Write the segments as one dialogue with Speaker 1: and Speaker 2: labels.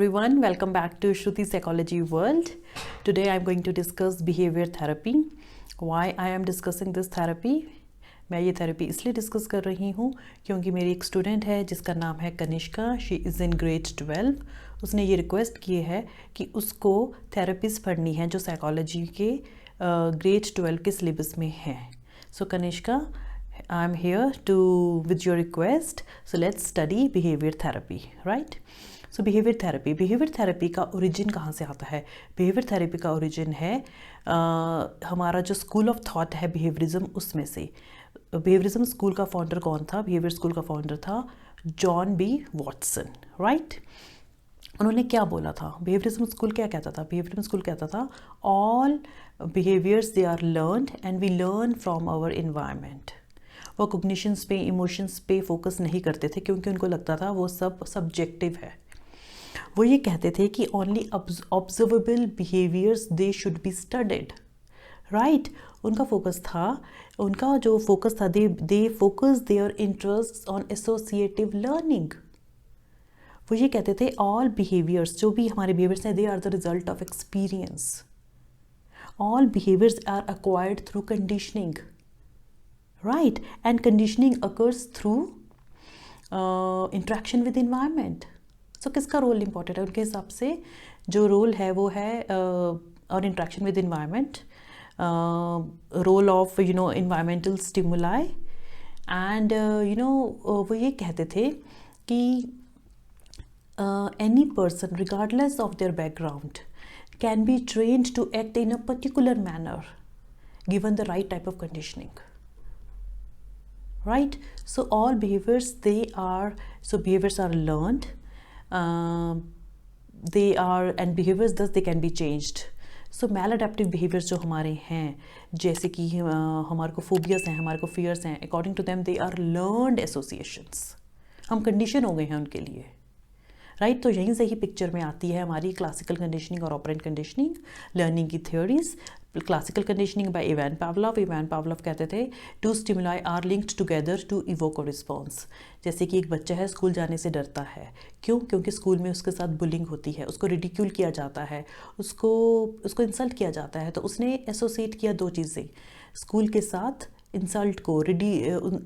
Speaker 1: everyone, welcome back to Shruti Psychology World. Today I'm going to discuss behavior therapy. Why I am discussing this therapy? मैं ये therapy इसलिए discuss कर रही हूँ क्योंकि मेरी एक स्टूडेंट है जिसका नाम है Kanishka. She is in grade 12. उसने ये रिक्वेस्ट की है कि उसको थेरेपीज पढ़नी है जो साइकोलॉजी के ग्रेड 12 के सिलेबस में है. सो Kanishka, I am here with your request. So let's study behavior therapy, right? So behavior therapy का ओरिजिन कहाँ से आता है? behavior therapy का ओरिजिन है हमारा जो स्कूल ऑफ थॉट है बिहेवियरिज्म, उसमें से. बिहेवियरिज्म स्कूल का फाउंडर कौन था? बिहेवियर स्कूल का फाउंडर था जॉन बी वॉटसन, राइट? उन्होंने क्या बोला था? बिहेवियरिज्म स्कूल क्या कहता था? बिहेवियरिज्म स्कूल कहता था all behaviours they are learned and we learn from our environment. वो कॉग्निशंस पे, इमोशंस पे फोकस नहीं करते थे क्योंकि उनको लगता था वो सब सब्जेक्टिव है. वो ये कहते थे कि only observable behaviours they should be studied, right? उनका फोकस था, उनका जो फोकस था, they focus their interest on associative learning. वो ये कहते थे ऑल बिहेवियर्स, जो भी हमारे बिहेवियर्स हैं, they are the result of experience. All behaviours are acquired through conditioning, right? And conditioning occurs through interaction with environment. So किसका role important है? उनके हिसाब से जो रोल है वो है और interaction with environment, role of environmental stimuli, and वो ये कहते थे कि any person regardless of their background can be trained to act in a particular manner given the right type of conditioning. Right? So all behaviors, behaviors are learned, and behaviors thus they can be changed. So maladaptive behaviors जो हमारे हैं, जैसे कि हमारे को phobias हैं, हमारे को फियर्स हैं, according to them they are learned associations. हम कंडीशन हो गए हैं उनके लिए, राइट? तो यहीं से ही पिक्चर में आती है हमारी क्लासिकल कंडीशनिंग और ऑपरेंट कंडीशनिंग, लर्निंग की theories. Classical conditioning by Ivan Pavlov कहते थे two stimuli are linked together to evoke a response. जैसे कि एक बच्चा है, स्कूल जाने से डरता है. क्यों? क्योंकि स्कूल में उसके साथ बुलिंग होती है, उसको रिडिक्यूल किया जाता है, उसको इंसल्ट किया जाता है. तो उसने एसोसिएट किया दो चीज़ें, स्कूल के साथ इंसल्ट को,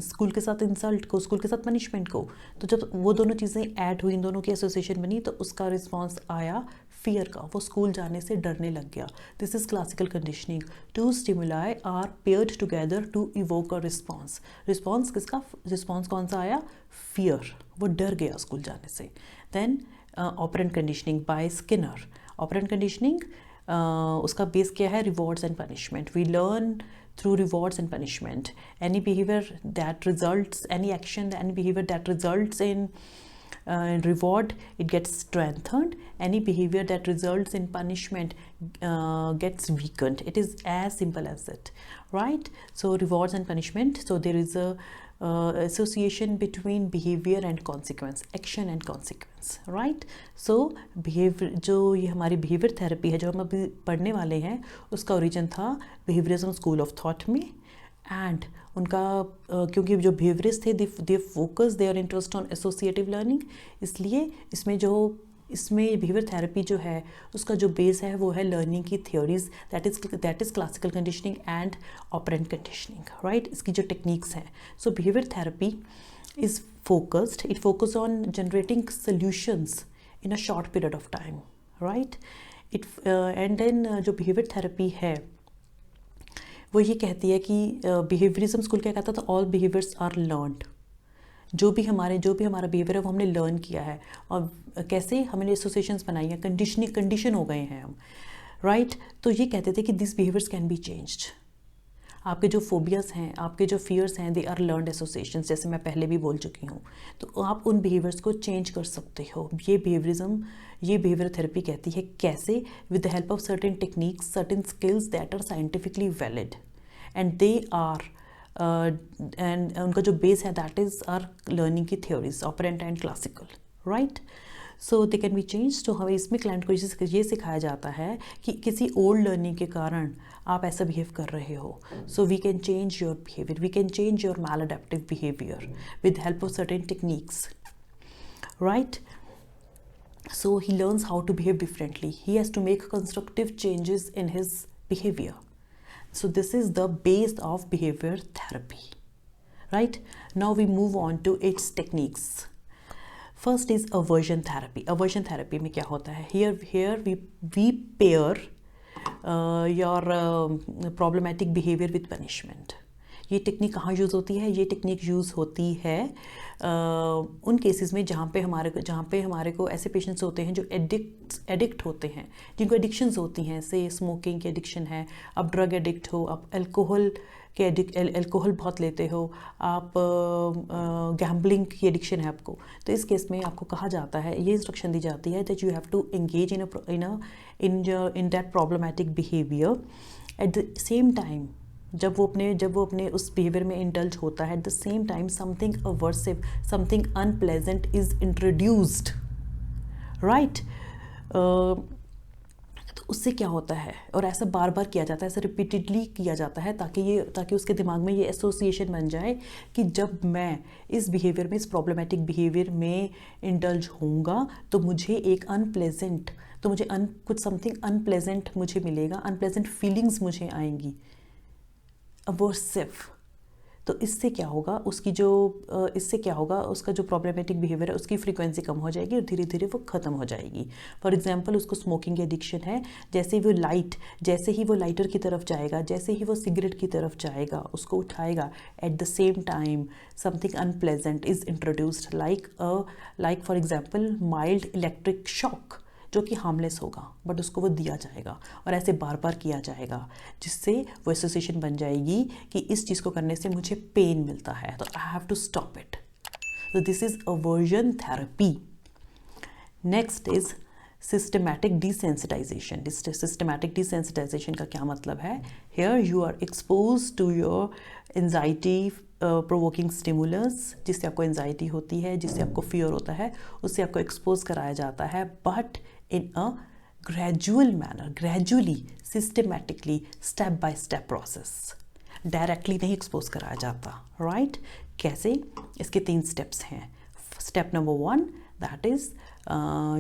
Speaker 1: स्कूल के साथ इंसल्ट को, स्कूल के साथ पनिशमेंट को. तो जब वो दोनों चीज़ें ऐड हुई, इन दोनों की एसोसिएशन बनी, तो उसका रिस्पॉन्स आया फियर का. वो स्कूल जाने से डरने लग गया. This is classical conditioning. Two stimuli are paired together to evoke a response. Response किसका? रिस्पॉन्स कौन सा आया? फियर. वो डर गया स्कूल जाने से. Then operant conditioning by Skinner. Operant conditioning उसका बेस क्या है? Rewards and punishment. We learn through rewards and punishment. Any action, any behavior that results in reward, it gets strengthened. Any behavior that results in punishment gets weakened. It is as simple as that, right? So rewards and punishment. So there is a association between behavior and consequence, action and consequence, right? So behavior, जो ये हमारी behavior therapy है, जो हम अभी पढ़ने वाले हैं, उसका origin था behaviorism school of thought में. and उनका क्योंकि जो behaviorists थे, they focus their interest on associative learning, इसलिए इसमें बिहेवियर थेरेपी जो है उसका जो बेस है वो है लर्निंग की theories, that is classical conditioning and operant conditioning, right? इसकी जो टेक्निक्स हैं. So behaviour therapy is it focus on generating solutions in a short period of time, right? And then जो बिहेवियर थेरेपी है वो ये कहती है कि बिहेवियरिज्म स्कूल क्या कहता था? All behaviours are learned. जो भी हमारा बिहेवियर है वो हमने लर्न किया है. और कैसे? हमने एसोसिएशंस बनाई हैं, कंडीशन हो गए हैं हम, राइट? तो ये कहते थे कि this behaviours can be changed. आपके जो फोबियास हैं, आपके जो फियर्स हैं, दे आर लर्नड एसोसिएशंस, जैसे मैं पहले भी बोल चुकी हूँ. तो आप उन बिहेवियर्स को चेंज कर सकते हो. ये बिहेवियर थेरेपी कहती है कैसे? With the help of certain techniques, certain skills that are scientifically valid, and they are and उनका जो बेस है दैट इज़ आर लर्निंग की theories, operant and classical, right? So they can be change. तो हमें इसमें client को ये सिखाया जाता है कि किसी ओल्ड लर्निंग के कारण आप ऐसा बिहेव कर रहे हो. So we can change your behaviour, we can change your maladaptive behaviour with help of certain techniques, right? So he learns how to behave differently. He has to make constructive changes in his behavior. So this is the base of behavior therapy. Right? Now we move on to its techniques. First is aversion therapy. Aversion therapy में क्या होता है? Here we pair your problematic behavior with punishment. ये technique कहाँ use होती है? ये technique use होती है उन केसेस में जहाँ पे हमारे को ऐसे पेशेंट्स होते हैं जो एडिक्ट होते हैं, जिनको एडिक्शंस होती हैं, से स्मोकिंग की एडिक्शन है, आप ड्रग एडिक्ट हो, आप अल्कोहल बहुत लेते हो, आप गैम्बलिंग की एडिक्शन है आपको, तो इस केस में आपको कहा जाता है, ये इंस्ट्रक्शन दी जाती है that you have to engage in that problematic behaviour at the same time. जब वो अपने उस बिहेवियर में इंडल्ज होता है, at the same time something aversive, something unpleasant is introduced. Right? तो उससे क्या होता है, और ऐसा बार बार किया जाता है, ऐसा रिपीटेडली किया जाता है ताकि उसके दिमाग में ये एसोसिएशन बन जाए कि जब मैं इस बिहेवियर में, इस प्रॉब्लमेटिक बिहेवियर में इंडल्ज होऊंगा तो मुझे एक अनप्लेजेंट, तो मुझे कुछ समथिंग अनप्लेजेंट मुझे मिलेगा, अनप्लेजेंट फीलिंग्स मुझे आएंगी, अवर्सिव. तो इससे क्या होगा, उसका जो प्रॉब्लमेटिक बिहेवियर है उसकी फ्रीक्वेंसी कम हो जाएगी और धीरे धीरे वो ख़त्म हो जाएगी. फॉर एग्जांपल, उसको स्मोकिंग एडिक्शन है, जैसे ही वो लाइटर की तरफ जाएगा, जैसे ही वो सिगरेट की तरफ जाएगा, उसको उठाएगा, eight the same time something unpleasant is introduced, like for example mild electric shock, जो कि हार्मलेस होगा, बट उसको वो दिया जाएगा और ऐसे बार बार किया जाएगा, जिससे वो एसोसिएशन बन जाएगी कि इस चीज़ को करने से मुझे पेन मिलता है, तो I have to stop it. तो this is aversion therapy. Next is systematic desensitization. Systematic desensitization का क्या मतलब है? Here you are expose to your anxiety provoking stimulus, जिससे आपको एंजाइटी होती है, जिससे आपको फियर होता है, उससे आपको एक्सपोज कराया जाता है, but in a gradual manner, gradually, systematically, step by step process. Directly नहीं एक्सपोज कराया जाता. राइट? कैसे? इसके 3 स्टेप्स हैं. Step number 1, that is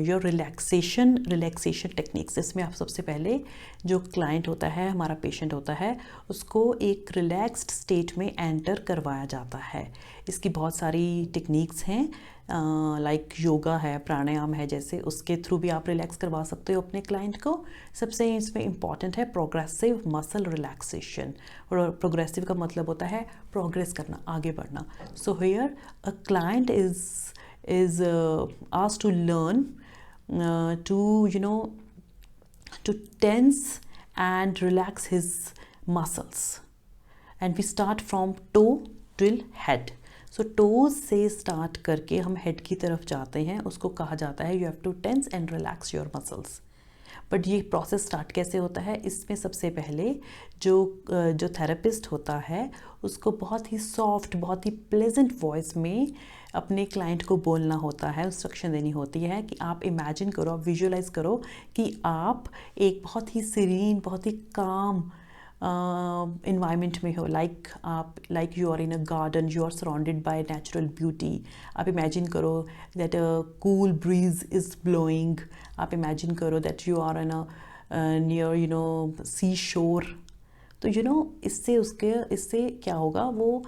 Speaker 1: your relaxation techniques. इसमें आप सबसे पहले जो क्लाइंट होता है, हमारा पेशेंट होता है, उसको एक रिलैक्स्ड स्टेट में एंटर करवाया जाता है. इसकी बहुत सारी टेक्निक्स हैं, लाइक योगा है, प्राणायाम है, जैसे उसके थ्रू भी आप रिलैक्स करवा सकते हो अपने क्लाइंट को. सबसे इसमें इम्पॉर्टेंट है प्रोग्रेसिव मसल रिलैक्सेशन. और प्रोग्रेसिव का मतलब होता है प्रोग्रेस करना, आगे बढ़ना. So here a client is asked to learn to tense and relax his muscles, and we start from toe till head. So toes से start करके हम head की तरफ जाते हैं, उसको कहा जाता है you have to tense and relax your muscles. But ये प्रोसेस स्टार्ट कैसे होता है? इसमें सबसे पहले जो थेरेपिस्ट होता है उसको बहुत ही सॉफ्ट, बहुत ही प्लेजेंट वॉइस में अपने क्लाइंट को बोलना होता है, इंस्ट्रक्शन देनी होती है कि आप इमेजिन करो, आप विजुअलाइज करो कि आप एक बहुत ही सीरीन, बहुत ही काम environment में हो, like you are in a garden, you are surrounded by natural beauty. आप imagine करो that a cool breeze is blowing. आप imagine करो that you are in a near seashore. तो इससे क्या होगा, वो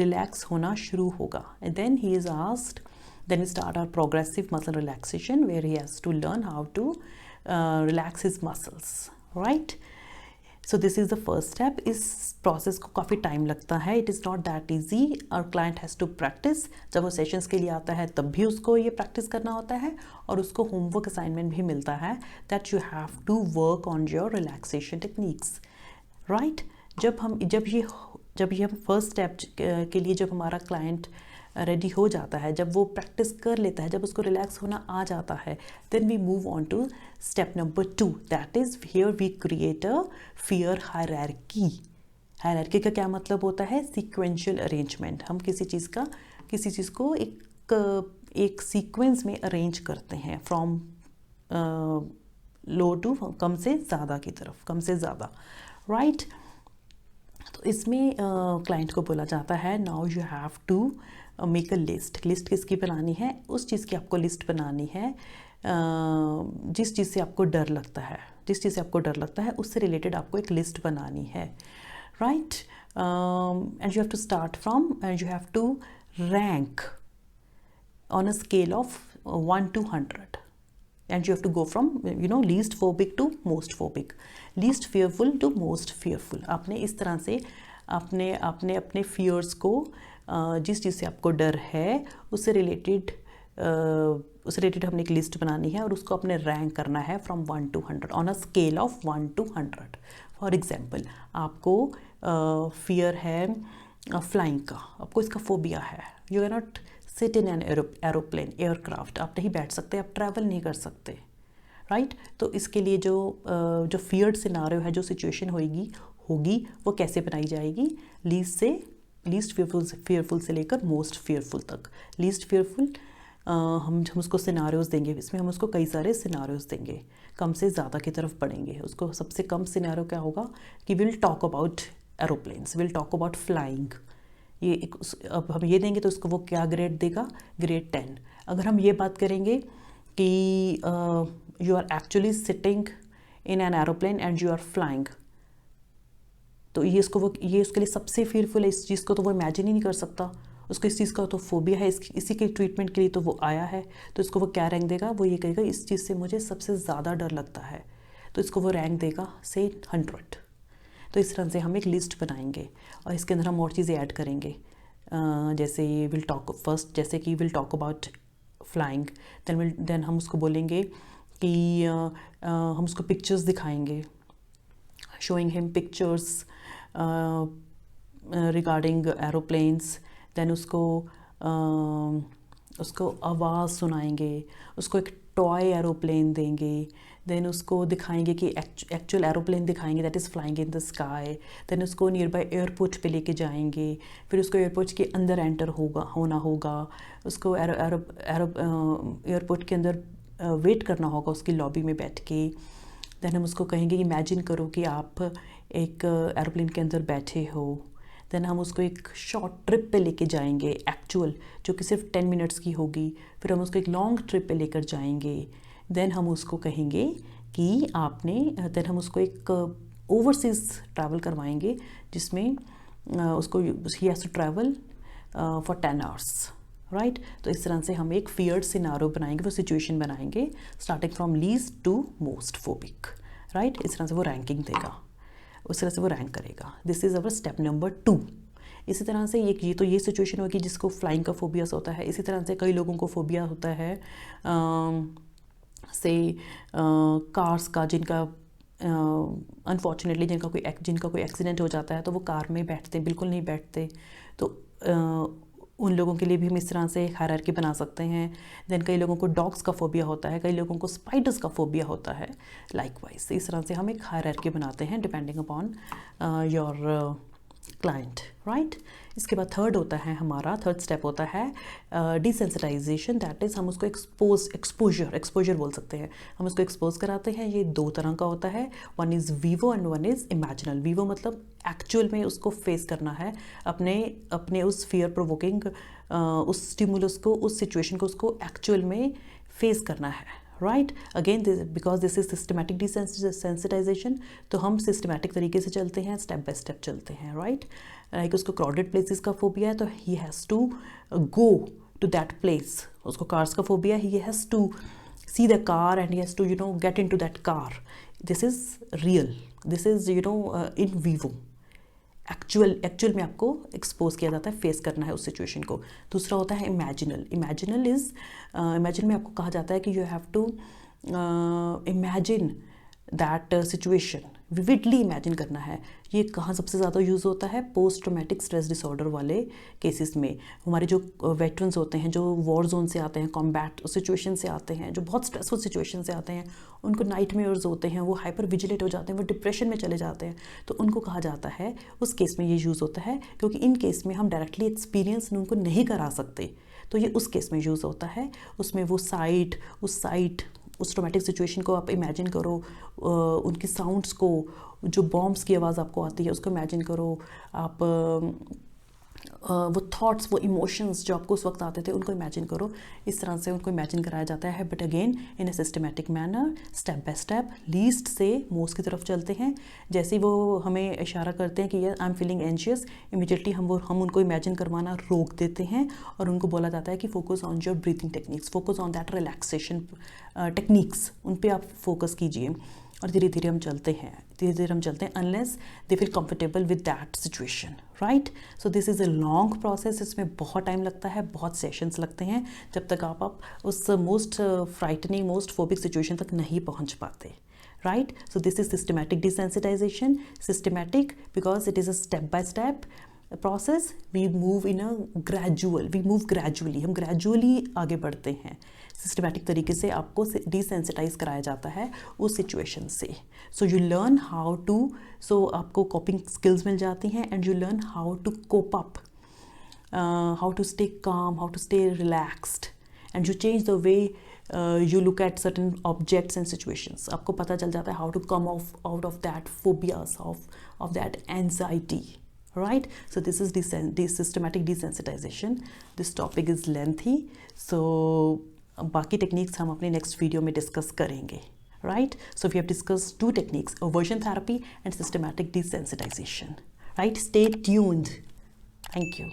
Speaker 1: relax होना शुरू होगा. And then we start our progressive muscle relaxation, where he has to learn how to relax his muscles, right? So this is the first step. इस process को काफ़ी टाइम लगता है. It is not that easy. और client has to practice. जब वो sessions के लिए आता है तब भी उसको ये प्रैक्टिस करना होता है, और उसको होमवर्क असाइनमेंट भी मिलता है that you have to work on your relaxation techniques. Right? जब ये हम फर्स्ट स्टेप के लिए जब हमारा क्लाइंट रेडी हो जाता है, जब वो प्रैक्टिस कर लेता है, जब उसको रिलैक्स होना आ जाता है, then we move on to step number 2. That is here we create a fear hierarchy. Hierarchy का क्या मतलब होता है? Sequential arrangement. हम किसी चीज़ को एक सीक्वेंस में अरेंज करते हैं, फ्रॉम लो टू कम से ज़्यादा की तरफ, कम से ज़्यादा. राइट? तो इसमें क्लाइंट को बोला जाता है now you have to make a list. List किसकी बनानी है? उस चीज़ की आपको लिस्ट बनानी है जिस चीज़ से आपको डर लगता है, जिस चीज़ से आपको डर लगता है उससे रिलेटेड आपको एक लिस्ट बनानी है, right. And you have to start from, and you have to rank on a scale of 1 to 100, and you have to go from least phobic to most phobic, least fearful to most fearful। आपने इस तरह से अपने fears को, जिस चीज़ से आपको डर है उससे रिलेटेड हमने एक लिस्ट बनानी है और उसको अपने रैंक करना है from 1 to 100 on a scale of 1 to 100। For example, आपको फियर है फ्लाइंग का, आपको इसका फोबिया है, you can not sit in an aeroplane, aircraft, आप नहीं बैठ सकते, आप ट्रैवल नहीं कर सकते, राइट। तो इसके लिए जो फियर्ड सिनारियो है, जो सिचुएशन होगी वो कैसे बनाई जाएगी, लीस्ट फेयरफुल से लेकर मोस्ट फेयरफुल तक। लीस्ट फेयरफुल हम उसको सिनारियोज देंगे, इसमें हम उसको कई सारे सिनारियोज देंगे, कम से ज़्यादा की तरफ बढ़ेंगे। उसको सबसे कम सिनारियो क्या होगा कि will talk about aeroplanes, will talk about flying. अब हम ये देंगे तो उसको वो क्या ग्रेड देगा, ग्रेड 10। अगर हम ये बात करेंगे कि you are actually sitting in an aeroplane and you are flying, तो ये उसके लिए सबसे fearful है। इस चीज़ को तो वो इमेजिन ही नहीं कर सकता, उसको इस चीज़ का तो फोबिया है, इसी के ट्रीटमेंट के लिए तो वो आया है। तो इसको वो क्या रैंक देगा, वो ये कहेगा इस चीज़ से मुझे सबसे ज़्यादा डर लगता है, तो इसको वो रैंक देगा से 100। तो इस तरह से हम एक लिस्ट बनाएंगे और इसके अंदर हम और चीज़ें ऐड करेंगे, जैसे विल टॉक फर्स्ट, जैसे कि will talk about flying, then हम उसको बोलेंगे कि हम उसको पिक्चर्स दिखाएंगे, showing him pictures regarding aeroplanes, then उसको आवाज़ सुनाएंगे, उसको एक टॉय एरोप्लेन देंगे, देन उसको दिखाएंगे कि एक्चुअल एरोप्लेन दिखाएंगे that is flying in the sky, then उसको नियर बाय एयरपोर्ट पे लेके जाएंगे, फिर उसको एयरपोर्ट के अंदर एंटर होना होगा, उसको एयरपोर्ट के अंदर वेट करना होगा उसकी लॉबी में बैठ के। देन हम उसको कहेंगे इमेजिन करो कि आप एक एरोप्लेन के अंदर बैठे हो। देन हम उसको एक शॉर्ट ट्रिप पे लेके जाएंगे एक्चुअल, जो कि सिर्फ 10 मिनट्स की होगी, फिर हम उसको एक लॉन्ग ट्रिप पे लेकर जाएंगे। देन हम उसको कहेंगे कि देन हम उसको एक ओवरसीज़ ट्रैवल करवाएंगे, जिसमें उसको he has to travel for 10 hours, right. तो इस तरह से हम एक फियर्ड सिनारियो बनाएंगे, वो सिचुएशन बनाएंगे starting from least to most phobic, right. इस तरह से वो रैंकिंग देगा, उस तरह से वो रैंक करेगा। This is our step number 2। इसी तरह से ये सिचुएशन होगी जिसको फ्लाइंग का फोबियास होता है। इसी तरह से कई लोगों को फोबिया होता है कार्स का, जिनका अनफॉर्चुनेटली जिनका कोई एक्सीडेंट हो जाता है तो वो कार में बिल्कुल नहीं बैठते, तो उन लोगों के लिए भी हम इस तरह से हायरार्की बना सकते हैं। देन कई लोगों को डॉग्स का फोबिया होता है, कई लोगों को स्पाइडर्स का फोबिया होता है, लाइकवाइज। इस तरह से हम एक हायरार्की बनाते हैं depending upon your client, right. इसके बाद थर्ड स्टेप होता है डिसेंसिटाइजेशन, दैट इज़ हम उसको एक्सपोजर बोल सकते हैं। हम उसको एक्सपोज कराते हैं। ये 2 तरह का होता है, one is Vivo and one is imaginal. Vivo मतलब एक्चुअल में उसको फेस करना है, अपने उस फियर प्रोवोकिंग उस स्टिमुलस को, उस सिचुएशन को उसको एक्चुअल में फेस करना है, right. Again because this is systematic desensitisation, तो हम सिस्टमैटिक तरीके से चलते हैं, स्टेप बाय स्टेप चलते हैं, राइट। लाइक उसको क्राउडेड प्लेसेस का फोबिया है तो he has to go to that place. उसको कार्स का फोबिया है, he has to see the car and he has to get into that car. This is real, this is in vivo, actual में आपको expose किया जाता है, face करना है उस सिचुएशन को। दूसरा होता है इमेजिनल में आपको कहा जाता है कि you have to imagine that situation, vividly imagine करना है। ये कहाँ सबसे ज़्यादा यूज़ होता है, पोस्ट ट्रॉमेटिक स्ट्रेस डिसऑर्डर वाले केसेस में। हमारे जो वेटरन्स होते हैं, जो वॉर जोन से आते हैं, कॉम्बैट सिचुएशन से आते हैं, जो बहुत स्ट्रेसफुल सिचुएशन से आते हैं, उनको नाइटमेयर्स होते हैं, वो हाइपर विजिलेट हो जाते हैं, वो डिप्रेशन में चले जाते हैं, तो उनको कहा जाता है, उस केस में ये यूज़ होता है, क्योंकि इन केस में हम डायरेक्टली एक्सपीरियंस उनको नहीं करा सकते, तो ये उस केस में यूज़ होता है। उसमें वो उस ट्रॉमेटिक सिचुएशन को आप इमेजिन करो, उनकी साउंड्स को, जो बॉम्ब्स की आवाज़ आपको आती है उसको इमेजिन करो, आप वो थॉट्स, वो इमोशंस जो आपको उस वक्त आते थे उनको इमेजिन करो। इस तरह से उनको इमेजिन कराया जाता है, but again in a systematic manner, step by step, least से मोस्ट की तरफ चलते हैं। जैसे ही वो हमें इशारा करते हैं कि I am feeling anxious, immediately हम उनको इमेजिन करवाना रोक देते हैं और उनको बोला जाता है कि focus on your breathing techniques, focus on that relaxation techniques, उन पे आप फोकस कीजिए। और धीरे धीरे हम चलते हैं unless they feel comfortable with that situation, right. So this is a long process, इसमें बहुत टाइम लगता है, बहुत सेशंस लगते हैं जब तक आप उस most frightening, most phobic situation तक नहीं पहुंच पाते, right? So this is systematic desensitization. Systematic because it is a step by step process. We move gradually, हम gradually आगे बढ़ते हैं। सिस्टमैटिक तरीके से आपको डिसेंसिटाइज कराया जाता है उस सिचुएशन से। So you learn how to, so आपको कोपिंग स्किल्स मिल जाती हैं and you learn how to cope up, how to stay calm, how to stay relaxed, and you change the way you look at certain objects and situations. आपको पता चल जाता है how to come out of that phobias, of that anxiety, right? So this is systematic desensitization. This topic is lengthy, so बाकी techniques हम अपने next video में discuss करेंगे, right? So we have discussed 2 techniques, aversion therapy and systematic desensitization, right? Stay tuned. Thank you.